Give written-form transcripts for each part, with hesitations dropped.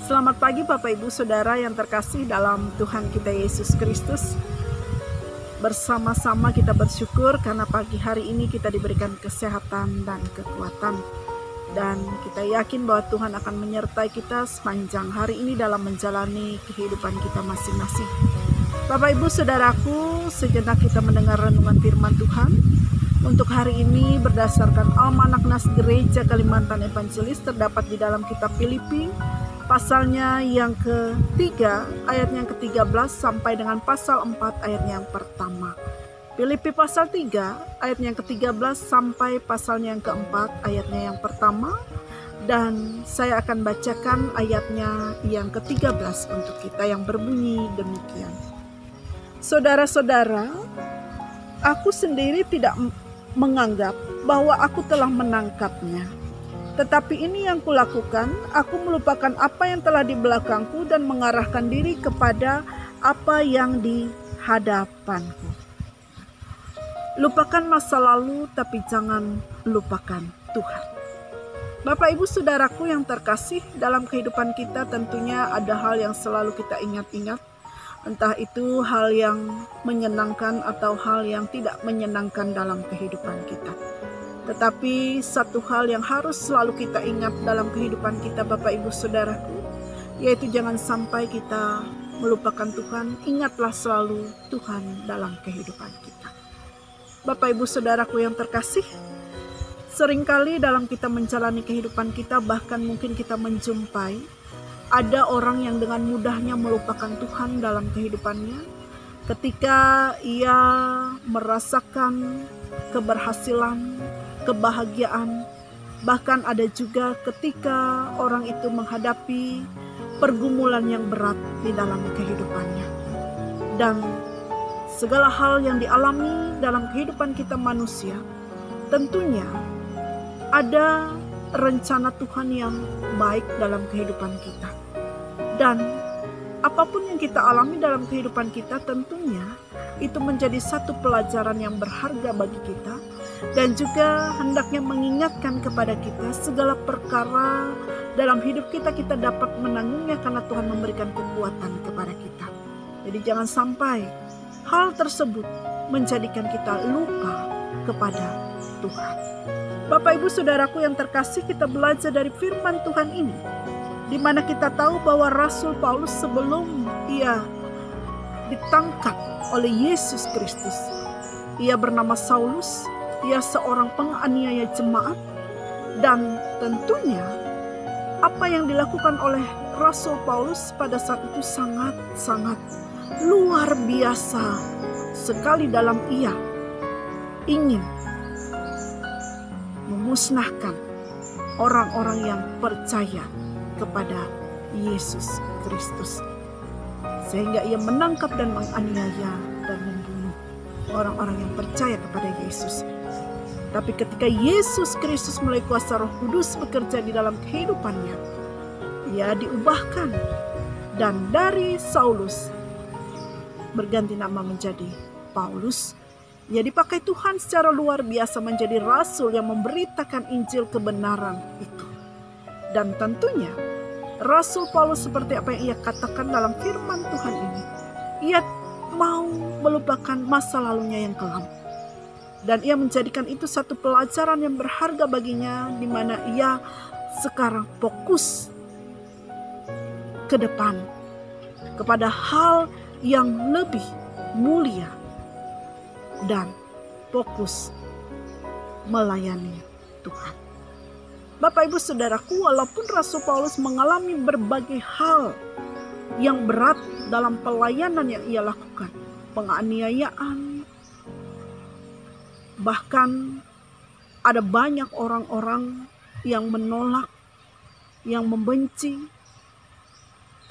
Selamat pagi Bapak Ibu Saudara yang terkasih dalam Tuhan kita Yesus Kristus. Bersama-sama kita bersyukur karena pagi hari ini kita diberikan kesehatan dan kekuatan. Dan kita yakin bahwa Tuhan akan menyertai kita sepanjang hari ini dalam menjalani kehidupan kita masing-masing. Bapak Ibu Saudaraku, sejenak kita mendengar renungan firman Tuhan. Untuk hari ini berdasarkan Almanak Nas Gereja Kalimantan Evangelis terdapat di dalam kitab Filipi, pasalnya yang ketiga, ayatnya yang ke-13 sampai dengan pasal 4 ayatnya yang pertama. Filipi pasal 3, ayatnya yang ke-13 sampai pasalnya yang keempat, ayatnya yang pertama. Dan saya akan bacakan ayatnya yang ke-13 untuk kita yang berbunyi demikian. Saudara-saudara, aku sendiri tidak menganggap bahwa aku telah menangkapnya. Tetapi ini yang kulakukan, aku melupakan apa yang telah di belakangku dan mengarahkan diri kepada apa yang di hadapanku. Lupakan masa lalu, tapi jangan lupakan Tuhan. Bapak Ibu Saudaraku yang terkasih, dalam kehidupan kita tentunya ada hal yang selalu kita ingat-ingat. Entah itu hal yang menyenangkan atau hal yang tidak menyenangkan dalam kehidupan kita. Tetapi satu hal yang harus selalu kita ingat dalam kehidupan kita Bapak Ibu Saudaraku, yaitu jangan sampai kita melupakan Tuhan. Ingatlah selalu Tuhan dalam kehidupan kita. Bapak Ibu Saudaraku yang terkasih, seringkali dalam kita menjalani kehidupan kita, bahkan mungkin kita menjumpai ada orang yang dengan mudahnya melupakan Tuhan dalam kehidupannya ketika ia merasakan keberhasilan, kebahagiaan. Bahkan ada juga ketika orang itu menghadapi pergumulan yang berat di dalam kehidupannya. Dan segala hal yang dialami dalam kehidupan kita manusia, tentunya ada rencana Tuhan yang baik dalam kehidupan kita. Dan apapun yang kita alami dalam kehidupan kita, tentunya itu menjadi satu pelajaran yang berharga bagi kita. Dan juga hendaknya mengingatkan kepada kita segala perkara dalam hidup kita, kita dapat menanggungnya karena Tuhan memberikan kekuatan kepada kita. Jadi jangan sampai hal tersebut menjadikan kita lupa kepada Tuhan. Bapak Ibu Saudaraku yang terkasih, kita belajar dari firman Tuhan ini, di mana kita tahu bahwa Rasul Paulus sebelum ia ditangkap oleh Yesus Kristus, ia bernama Saulus, ia seorang penganiaya jemaat. Dan tentunya apa yang dilakukan oleh Rasul Paulus pada saat itu sangat-sangat luar biasa sekali dalam ia ingin memusnahkan orang-orang yang percaya kepada Yesus Kristus. Sehingga ia menangkap dan menganiaya dan membunuh orang-orang yang percaya kepada Yesus. Tapi ketika Yesus Kristus melalui kuasa Roh Kudus bekerja di dalam kehidupannya, ia diubahkan. Dan dari Saulus berganti nama menjadi Paulus. Ia dipakai Tuhan secara luar biasa menjadi rasul yang memberitakan Injil kebenaran itu. Dan tentunya Rasul Paulus seperti apa yang ia katakan dalam firman Tuhan ini, ia mau melupakan masa lalunya yang kelam. Dan ia menjadikan itu satu pelajaran yang berharga baginya, di mana ia sekarang fokus ke depan kepada hal yang lebih mulia dan fokus melayani Tuhan. Bapak Ibu Saudaraku, walaupun Rasul Paulus mengalami berbagai hal yang berat dalam pelayanan yang ia lakukan, penganiayaan, bahkan ada banyak orang-orang yang menolak, yang membenci,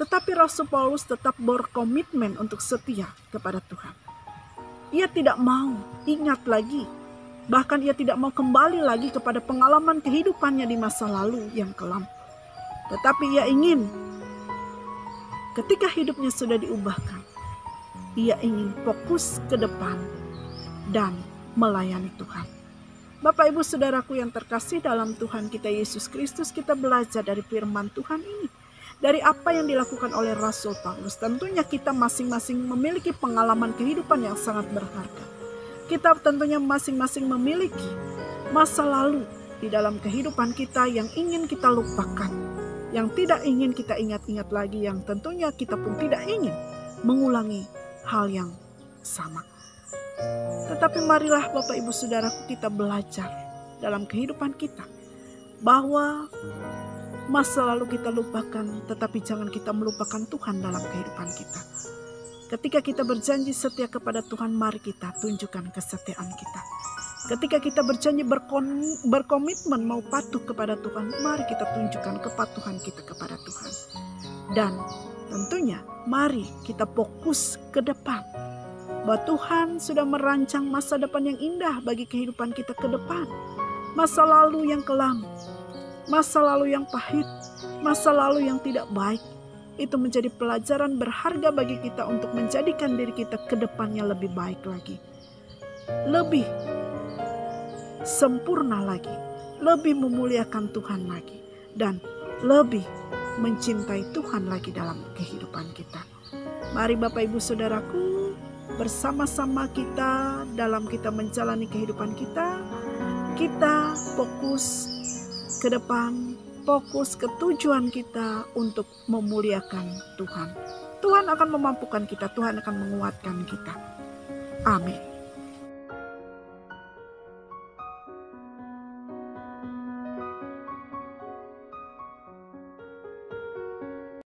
tetapi Rasul Paulus tetap berkomitmen untuk setia kepada Tuhan. Ia tidak mau ingat lagi, bahkan ia tidak mau kembali lagi kepada pengalaman kehidupannya di masa lalu yang kelam. Tetapi ia ingin, ketika hidupnya sudah diubahkan, ia ingin fokus ke depan dan melayani Tuhan. Bapak Ibu Saudaraku yang terkasih dalam Tuhan kita Yesus Kristus, kita belajar dari firman Tuhan ini, dari apa yang dilakukan oleh Rasul Paulus. Tentunya kita masing-masing memiliki pengalaman kehidupan yang sangat berharga. Kita tentunya masing-masing memiliki masa lalu di dalam kehidupan kita yang ingin kita lupakan, yang tidak ingin kita ingat-ingat lagi, yang tentunya kita pun tidak ingin mengulangi hal yang sama. Tetapi marilah Bapak Ibu Saudaraku, kita belajar dalam kehidupan kita bahwa masa lalu kita lupakan, tetapi jangan kita melupakan Tuhan dalam kehidupan kita. Ketika kita berjanji setia kepada Tuhan, mari kita tunjukkan kesetiaan kita. Ketika kita berjanji berkomitmen mau patuh kepada Tuhan, mari kita tunjukkan kepatuhan kita kepada Tuhan. Dan tentunya mari kita fokus ke depan, bahwa Tuhan sudah merancang masa depan yang indah bagi kehidupan kita ke depan. Masa lalu yang kelam, masa lalu yang pahit, masa lalu yang tidak baik, itu menjadi pelajaran berharga bagi kita untuk menjadikan diri kita ke depannya lebih baik lagi, lebih sempurna lagi, lebih memuliakan Tuhan lagi, dan lebih mencintai Tuhan lagi dalam kehidupan kita. Mari Bapak Ibu Saudaraku, bersama-sama kita dalam kita menjalani kehidupan kita, kita fokus ke depan, fokus ke tujuan kita untuk memuliakan Tuhan. Tuhan akan memampukan kita, Tuhan akan menguatkan kita. Amin.